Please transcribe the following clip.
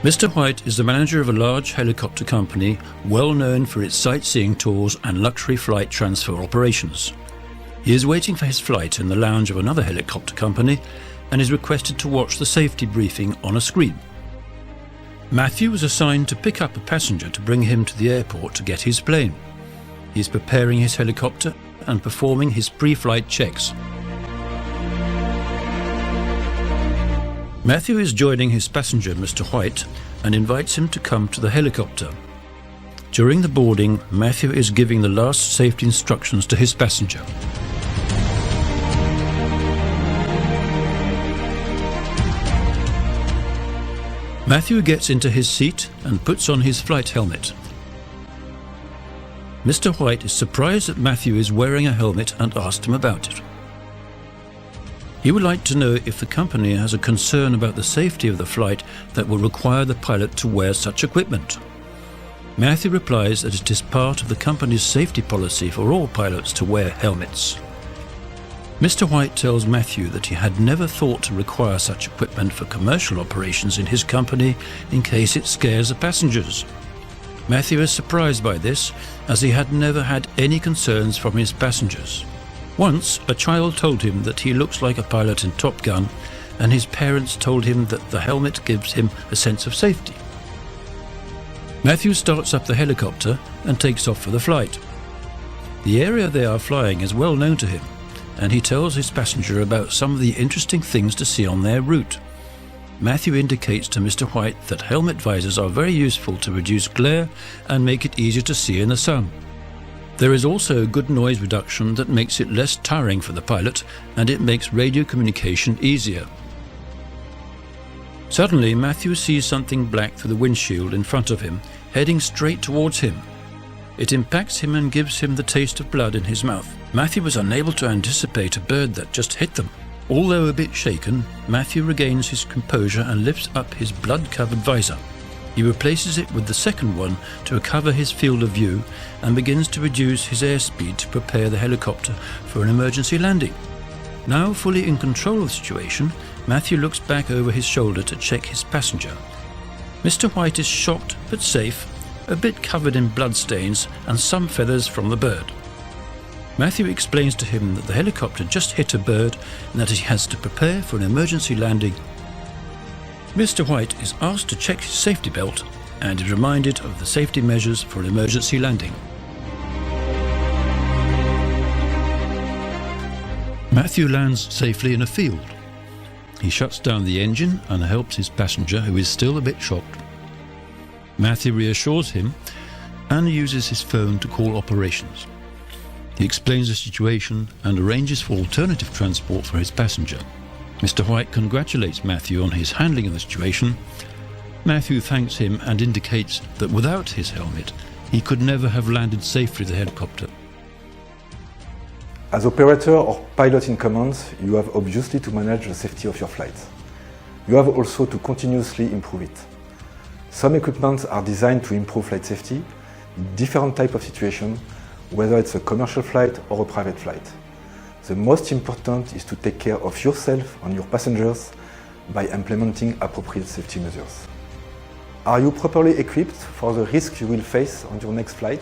Mr. White is the manager of a large helicopter company well known for its sightseeing tours and luxury flight transfer operations. He is waiting for his flight in the lounge of another helicopter company and is requested to watch the safety briefing on a screen. Matthew was assigned to pick up a passenger to bring him to the airport to get his plane. He is preparing his helicopter and performing his pre-flight checks. Matthew is joining his passenger, Mr. White, and invites him to come to the helicopter. During the boarding, Matthew is giving the last safety instructions to his passenger. Matthew gets into his seat and puts on his flight helmet. Mr. White is surprised that Matthew is wearing a helmet and asks him about it. He would like to know if the company has a concern about the safety of the flight that will require the pilot to wear such equipment. Matthew replies that it is part of the company's safety policy for all pilots to wear helmets. Mr. White tells Matthew that he had never thought to require such equipment for commercial operations in his company in case it scares the passengers. Matthew is surprised by this, as he had never had any concerns from his passengers. Once, a child told him that he looks like a pilot in Top Gun, and his parents told him that the helmet gives him a sense of safety. Matthew starts up the helicopter and takes off for the flight. The area they are flying is well known to him, and he tells his passenger about some of the interesting things to see on their route. Matthew indicates to Mr. White that helmet visors are very useful to reduce glare and make it easier to see in the sun. There is also good noise reduction that makes it less tiring for the pilot, and it makes radio communication easier. Suddenly, Matthew sees something black through the windshield in front of him, heading straight towards him. It impacts him and gives him the taste of blood in his mouth. Matthew was unable to anticipate a bird that just hit them. Although a bit shaken, Matthew regains his composure and lifts up his blood-covered visor. He replaces it with the second one to recover his field of view and begins to reduce his airspeed to prepare the helicopter for an emergency landing. Now fully in control of the situation, Matthew looks back over his shoulder to check his passenger. Mr. White is shocked but safe, a bit covered in bloodstains and some feathers from the bird. Matthew explains to him that the helicopter just hit a bird and that he has to prepare for an emergency landing. Mr. White is asked to check his safety belt and is reminded of the safety measures for an emergency landing. Matthew lands safely in a field. He shuts down the engine and helps his passenger, who is still a bit shocked. Matthew reassures him and uses his phone to call operations. He explains the situation and arranges for alternative transport for his passenger. Mr. White congratulates Matthew on his handling of the situation. Matthew thanks him and indicates that without his helmet, he could never have landed safely the helicopter. As operator or pilot in command, you have obviously to manage the safety of your flight. You have also to continuously improve it. Some equipment are designed to improve flight safety in different types of situations, whether it's a commercial flight or a private flight. The most important is to take care of yourself and your passengers by implementing appropriate safety measures. Are you properly equipped for the risk you will face on your next flight?